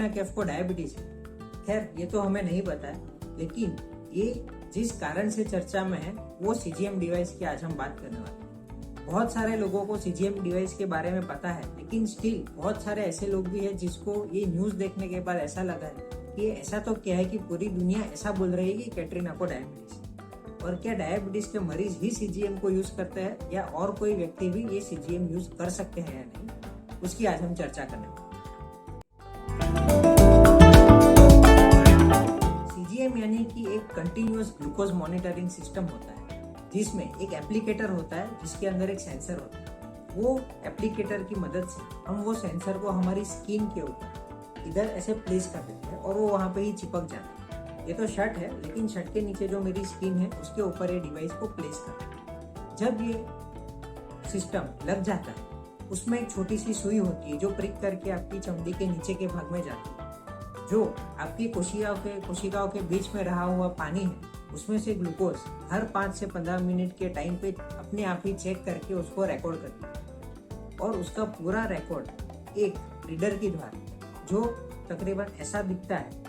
कैफ को डायबिटीज है। खैर ये तो हमें नहीं पता है, लेकिन ये जिस कारण से चर्चा में है वो सीजीएम डिवाइस की आज हम बात करने वाले हैं। बहुत सारे लोगों को सीजीएम डिवाइस के बारे में पता है, लेकिन स्टिल बहुत सारे ऐसे लोग भी हैं जिसको ये न्यूज देखने के बाद ऐसा लगा है कि ये ऐसा तो क्या है कि पूरी दुनिया ऐसा बोल रही है कि कैटरीना को डायबिटीज है। और क्या डायबिटीज के मरीज ही सीजीएम को यूज करते हैं या और कोई व्यक्ति भी ये सीजीएम यूज कर सकते हैं या नहीं, उसकी आज हम चर्चा करने वाले हैं। सीजीएम यानी कि एक कंटिन्यूअस ग्लूकोज मॉनिटरिंग सिस्टम होता है, जिसमें एक एप्लीकेटर होता है जिसके अंदर एक सेंसर होता है। वो एप्लीकेटर की मदद से हम वो सेंसर को हमारी स्किन के ऊपर इधर ऐसे प्लेस कर देते हैं और वो वहां पे ही चिपक जाता है। ये तो शर्ट है, लेकिन शर्ट के नीचे जो मेरी स्किन है उसके ऊपर ये डिवाइस को प्लेस करते हैं। जब ये सिस्टम लग जाता है, उसमें एक छोटी सी सुई होती है जो प्रिक करके आपकी चमड़ी के नीचे के भाग में जाती है। जो आपकी कोशिकाओं के बीच में रहा हुआ पानी है, उसमें से ग्लूकोज हर 5 से 15 मिनट के टाइम पे अपने आप ही चेक करके उसको रिकॉर्ड करती है। और उसका पूरा रिकॉर्ड एक रीडर के द्वारा, जो तकरीबन ऐसा दिखता है,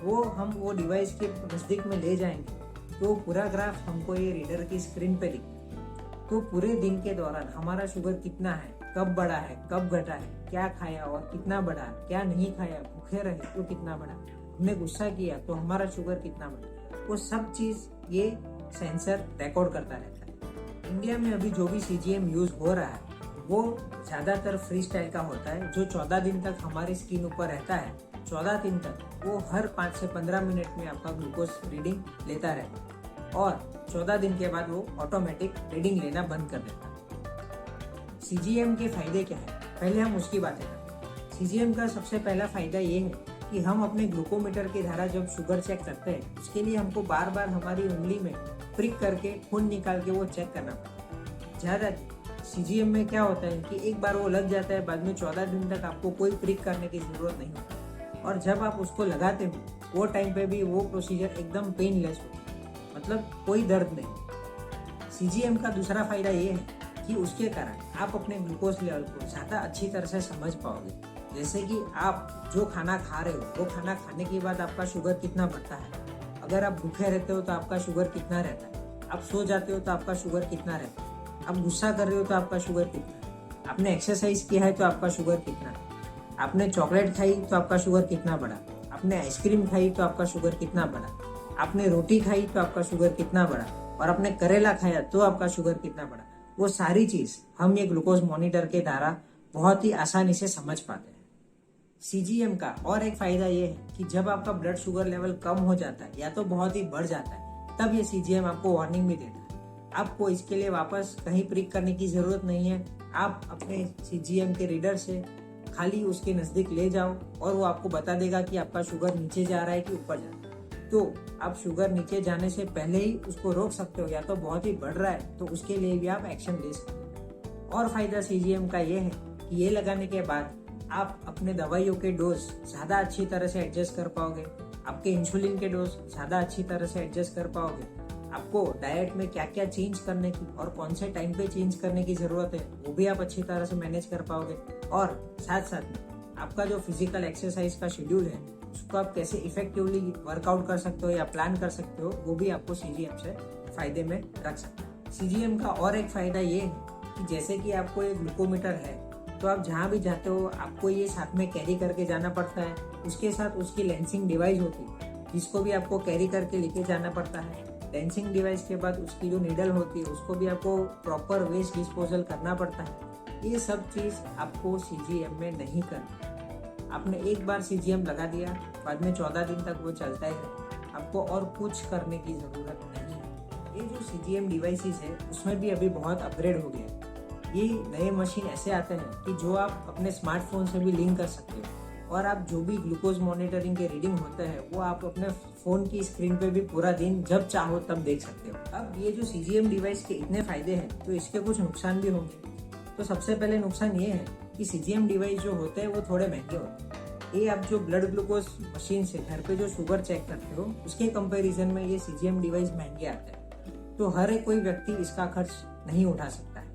वो डिवाइस के नजदीक में ले जाएंगे तो पूरा ग्राफ हमको ये रीडर की स्क्रीन पे दिखता है। तो पूरे दिन के दौरान हमारा शुगर कितना है, कब बढ़ा है, कब घटा है, क्या खाया और कितना बढ़ा, क्या नहीं खाया, भूखे रहे तो कितना बढ़ा, हमने गुस्सा किया तो हमारा शुगर कितना बढ़ा, वो सब चीज ये सेंसर रिकॉर्ड करता रहता है। इंडिया में अभी जो भी सीजीएम यूज हो रहा है वो ज्यादातर फ्री स्टाइल का होता है, जो 14 दिन तक हमारी स्किन ऊपर रहता है। 14 दिन तक वो हर 5 से 15 मिनट में आपका ग्लूकोज रीडिंग लेता रहता है और 14 दिन के बाद वो ऑटोमेटिक रीडिंग लेना बंद कर देता है। सीजीएम के फायदे क्या है, पहले हम उसकी बातें करते हैं। सीजीएम का सबसे पहला फायदा ये है कि हम अपने ग्लूकोमीटर के द्वारा जब शुगर चेक करते हैं, उसके लिए हमको बार बार हमारी उंगली में प्रिक करके खून निकाल के वो चेक करना पड़ता है। ज्यादा सीजीएम में क्या होता है कि एक बार वो लग जाता है, बाद में 14 दिन तक आपको कोई प्रिक करने की जरूरत नहीं होती। और जब आप उसको लगाते हो वो टाइम पे भी वो प्रोसीजर एकदम पेनलेस होता है, मतलब कोई दर्द नहीं। सीजीएम का दूसरा फायदा ये है कि उसके कारण आप अपने ग्लूकोज लेवल को ज्यादा अच्छी तरह से समझ पाओगे। जैसे कि आप जो खाना खा रहे हो, वो खाना खाने के बाद आपका शुगर कितना बढ़ता है, अगर आप भूखे रहते हो तो आपका शुगर कितना रहता है, आप सो जाते हो तो आपका शुगर कितना रहता है, आप गुस्सा कर रहे हो तो आपका शुगर कितना है, आपने एक्सरसाइज किया है तो आपका शुगर कितना है, आपने चॉकलेट खाई तो आपका शुगर कितना बढ़ा, आपने आइसक्रीम खाई तो आपका शुगर कितना बढ़ा, आपने रोटी खाई तो आपका शुगर कितना बढ़ा, और आपने करेला खाया तो आपका शुगर कितना बढ़ा। वो सारी चीज हम ये ग्लूकोज मॉनिटर के द्वारा बहुत ही आसानी से समझ पाते हैं। सीजीएम का और एक फायदा ये है कि जब आपका ब्लड शुगर लेवल कम हो जाता है या तो बहुत ही बढ़ जाता है, तब ये सीजीएम आपको वार्निंग भी देता है। आपको इसके लिए वापस कहीं प्रिक करने की जरूरत नहीं है। आप अपने सीजीएम के रीडर से खाली उसके नजदीक ले जाओ और वो आपको बता देगा कि आपका शुगर नीचे जा रहा है कि ऊपर जा रहा है। तो आप शुगर नीचे जाने से पहले ही उसको रोक सकते हो, या तो बहुत ही बढ़ रहा है तो उसके लिए भी आप एक्शन ले सकते हो। और फायदा सीजीएम का ये है कि ये लगाने के बाद आप अपने दवाइयों के डोज ज्यादा अच्छी तरह से एडजस्ट कर पाओगे, आपके इंसुलिन के डोज ज्यादा अच्छी तरह से एडजस्ट कर पाओगे, आपको डाइट में क्या क्या चेंज करने की और कौन से टाइम पे चेंज करने की जरूरत है वो भी आप अच्छी तरह से मैनेज कर पाओगे। और साथ साथ में आपका जो फिजिकल एक्सरसाइज का शेड्यूल है उसको आप कैसे इफेक्टिवली वर्कआउट कर सकते हो या प्लान कर सकते हो, वो भी आपको सीजीएम से फायदे में रख सकते हैं। सीजीएम का और एक फायदा ये है कि जैसे कि आपको एक ग्लूकोमीटर है तो आप जहाँ भी जाते हो आपको ये साथ में कैरी करके जाना पड़ता है। उसके साथ उसकी लेंसिंग डिवाइस होती है जिसको भी आपको कैरी करके लेके जाना पड़ता है। लेंसिंग डिवाइस के बाद उसकी जो नीडल होती है उसको भी आपको प्रॉपर वेस्ट डिस्पोजल करना पड़ता है। ये सब चीज आपको सीजीएम में नहीं करना। आपने एक बार सीजीएम लगा दिया, बाद में 14 दिन तक वो चलता ही रहे, आपको और कुछ करने की जरूरत नहीं है। ये जो सीजीएम डिवाइसेस है उसमें भी अभी बहुत अपग्रेड हो गया है। ये नए मशीन ऐसे आते हैं कि जो आप अपने स्मार्टफोन से भी लिंक कर सकते हो और आप जो भी ग्लूकोज मॉनिटरिंग के रीडिंग होते हैं वो आप अपने फोन की स्क्रीन पे भी पूरा दिन जब चाहो तब देख सकते हो। अब ये जो सीजीएम डिवाइस के इतने फायदे हैं तो इसके कुछ नुकसान भी होंगे। तो सबसे पहले नुकसान ये है कि सीजीएम डिवाइस जो होते हैं वो थोड़े महंगे होते हैं। ये आप जो ब्लड ग्लूकोज मशीन से घर पे जो शुगर चेक करते हो उसके कंपैरिजन में ये सीजीएम डिवाइस महंगे आते हैं, तो हर एक कोई व्यक्ति इसका खर्च नहीं उठा सकता है।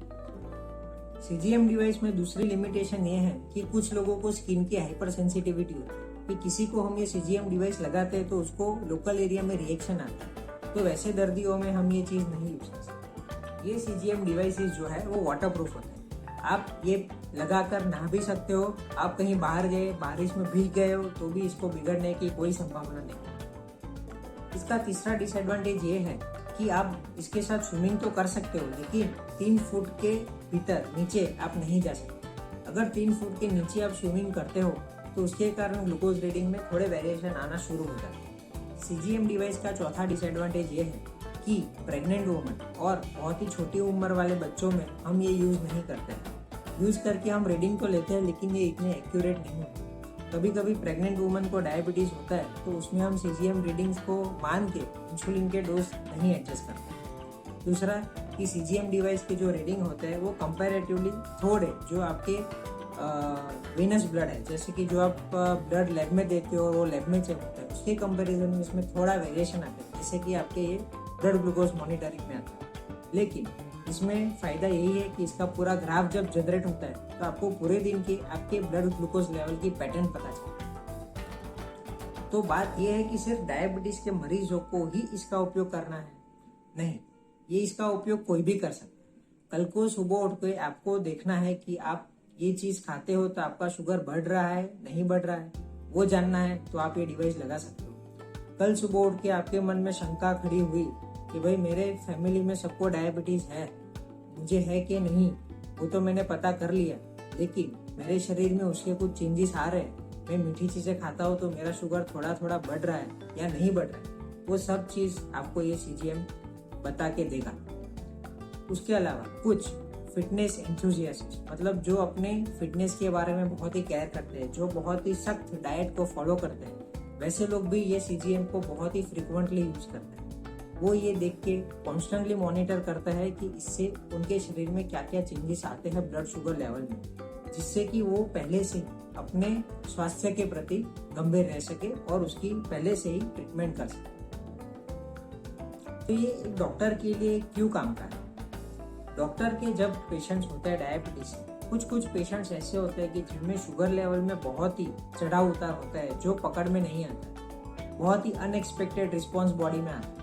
सीजीएम डिवाइस में दूसरी लिमिटेशन ये है कि कुछ लोगों को स्किन की हाइपर सेंसिटिविटी होती है, कि किसी को हम ये CGM डिवाइस लगाते हैं तो उसको लोकल एरिया में रिएक्शन आता है, तो वैसे दर्दियों में हम ये चीज़ नहीं यूज कर सकते। ये CGM डिवाइसेस जो है वो वाटर प्रूफ होते हैं, आप ये लगाकर नहा भी सकते हो, आप कहीं बाहर गए बारिश में भीग गए हो तो भी इसको बिगड़ने की कोई संभावना नहीं। इसका तीसरा डिसएडवांटेज ये है कि आप इसके साथ स्विमिंग तो कर सकते हो, लेकिन 3 फुट के भीतर नीचे आप नहीं जा सकते। अगर 3 फुट के नीचे आप स्विमिंग करते हो तो उसके कारण ग्लूकोज रीडिंग में थोड़े वेरिएशन आना शुरू हो जाते हैं। CGM डिवाइस का चौथा डिसएडवांटेज ये है कि प्रेग्नेंट वुमन और बहुत ही छोटी उम्र वाले बच्चों में हम ये यूज़ नहीं करते हैं। यूज़ करके हम रीडिंग तो लेते हैं, लेकिन ये इतने एक्यूरेट नहीं होते। कभी कभी प्रेग्नेंट वुमन को डायबिटीज़ होता है तो उसमें हम CGM रीडिंग्स को मान के इंसुलिन के डोज नहीं एडजस्ट करते। दूसरा कि CGM डिवाइस के जो रीडिंग होते हैं वो कंपैरेटिवली थोड़े जो आपके वेनस ब्लड है, जैसे कि जो आप ब्लड लैब में देते हो और वो लैब में चेक होता है, उसके कंपैरिजन में इसमें थोड़ा वेरिएशन आता है, जैसे कि आपके ये ब्लड ग्लूकोज मॉनिटरिंग में आता है। लेकिन इसमें फ़ायदा यही है कि इसका पूरा ग्राफ जब जनरेट होता है तो आपको पूरे दिन के आपके ब्लड ग्लूकोज लेवल की पैटर्न पता चलता है। तो बात यह है कि सिर्फ डायबिटीज़ के मरीजों को ही इसका उपयोग करना है, नहीं, ये इसका उपयोग कोई भी कर सकता है। कल को सुबह उठ के आपको देखना है कि आप ये चीज़ खाते हो तो आपका शुगर बढ़ रहा है नहीं बढ़ रहा है, वो जानना है तो आप ये डिवाइस लगा सकते हो। कल सुबह उठ के आपके मन में शंका खड़ी हुई कि भाई मेरे फैमिली में सबको डायबिटीज़ है, मुझे है कि नहीं, वो तो मैंने पता कर लिया, लेकिन मेरे शरीर में उसके कुछ चेंजेस आ रहे हैं, मैं मीठी चीज़ें खाता हूँ तो मेरा शुगर थोड़ा थोड़ा बढ़ रहा है या नहीं बढ़ रहा है, वो सब चीज़ आपको ये CGM बता के देगा। उसके अलावा कुछ फिटनेस एंथुजियास्ट्स, मतलब जो अपने फिटनेस के बारे में बहुत ही केयर करते हैं, जो बहुत ही सख्त डाइट को फॉलो करते हैं, वैसे लोग भी ये CGM को बहुत ही फ्रिक्वेंटली यूज करते हैं। वो ये देख के कॉन्स्टेंटली मॉनिटर करता है कि इससे उनके शरीर में क्या क्या चेंजेस आते हैं ब्लड शुगर लेवल में, जिससे कि वो पहले से अपने स्वास्थ्य के प्रति गंभीर रह सके और उसकी पहले से ही ट्रीटमेंट कर सके। तो ये एक डॉक्टर के लिए क्यों काम का है? डॉक्टर के जब पेशेंट्स होते हैं डायबिटीज, कुछ पेशेंट्स ऐसे होते हैं कि जिनमें शुगर लेवल में बहुत ही चढ़ाव उतार होता है जो पकड़ में नहीं आता, बहुत ही अनएक्सपेक्टेड रिस्पॉन्स बॉडी में आता है।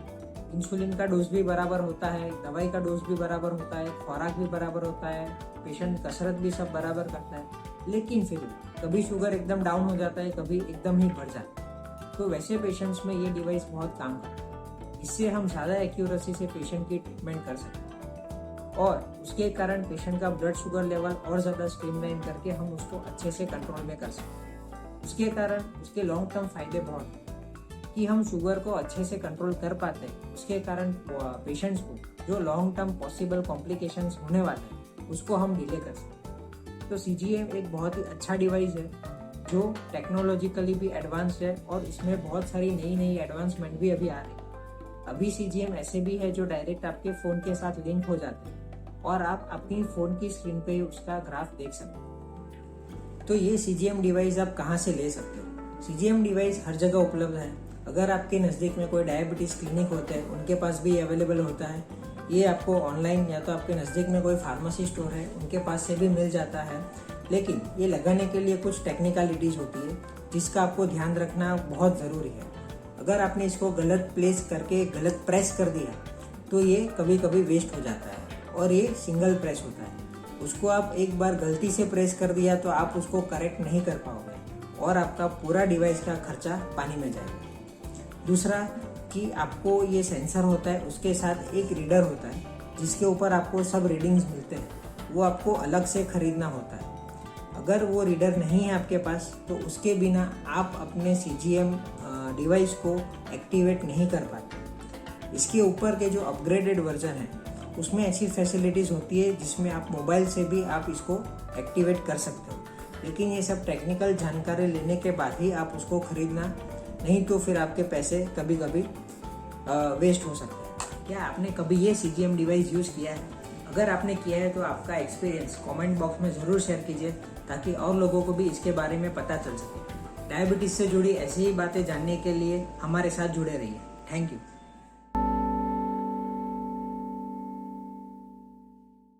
इंसुलिन का डोज भी बराबर होता है, दवाई का डोज भी बराबर होता है, खुराक भी बराबर होता है, पेशेंट कसरत भी सब बराबर करता है, लेकिन फिर कभी शुगर एकदम डाउन हो जाता है, कभी एकदम ही बढ़ जाता है। तो वैसे पेशेंट्स में ये डिवाइस बहुत काम करता है। इससे हम ज़्यादा एक्यूरेसी से पेशेंट की ट्रीटमेंट कर सकते हैं और उसके कारण पेशेंट का ब्लड शुगर लेवल और ज़्यादा स्ट्रीमलाइन करके हम उसको अच्छे से कंट्रोल में कर सकते हैं। उसके कारण उसके लॉन्ग टर्म फायदे बहुत हैं कि हम शुगर को अच्छे से कंट्रोल कर पाते हैं। उसके कारण पेशेंट्स को जो लॉन्ग टर्म पॉसिबल कॉम्प्लिकेशंस होने वाले हैं उसको हम डिले कर सकते हैं। तो CGM एक बहुत ही अच्छा डिवाइस है जो टेक्नोलॉजिकली भी एडवांस्ड है और इसमें बहुत सारी नई नई एडवांसमेंट भी अभी आ रही है। अभी CGM ऐसे भी है जो डायरेक्ट आपके फ़ोन के साथ लिंक हो जाते हैं और आप अपनी फ़ोन की स्क्रीन पे उसका ग्राफ देख सकते हो। तो ये CGM डिवाइस आप कहाँ से ले सकते हो? CGM डिवाइस हर जगह उपलब्ध है। अगर आपके नज़दीक में कोई डायबिटीज़ क्लिनिक होते हैं उनके पास भी अवेलेबल होता है। ये आपको ऑनलाइन या तो आपके नज़दीक में कोई फार्मेसी स्टोर है उनके पास से भी मिल जाता है, लेकिन ये लगाने के लिए कुछ टेक्निकलिटीज़ होती है जिसका आपको ध्यान रखना बहुत ज़रूरी है। अगर आपने इसको गलत प्लेस करके गलत प्रेस कर दिया तो ये कभी कभी वेस्ट हो जाता है और ये सिंगल प्रेस होता है। उसको आप एक बार गलती से प्रेस कर दिया तो आप उसको करेक्ट नहीं कर पाओगे और आपका पूरा डिवाइस का खर्चा पानी में जाएगा। दूसरा कि आपको ये सेंसर होता है, उसके साथ एक रीडर होता है जिसके ऊपर आपको सब रीडिंग्स मिलते हैं, वो आपको अलग से खरीदना होता है। अगर वो रीडर नहीं है आपके पास तो उसके बिना आप अपने CGM डिवाइस को एक्टिवेट नहीं कर पाते। इसके ऊपर के जो अपग्रेडेड वर्जन है उसमें ऐसी फैसिलिटीज़ होती है जिसमें आप मोबाइल से भी आप इसको एक्टिवेट कर सकते हो, लेकिन ये सब टेक्निकल जानकारी लेने के बाद ही आप उसको खरीदना, नहीं तो फिर आपके पैसे कभी कभी वेस्ट हो सकते हैं। क्या आपने कभी ये CGM डिवाइस यूज़ किया है? अगर आपने किया है तो आपका एक्सपीरियंस कमेंट बॉक्स में ज़रूर शेयर कीजिए ताकि और लोगों को भी इसके बारे में पता चल सके। डायबिटीज़ से जुड़ी ऐसी ही बातें जानने के लिए हमारे साथ जुड़े रहिए। Thank you.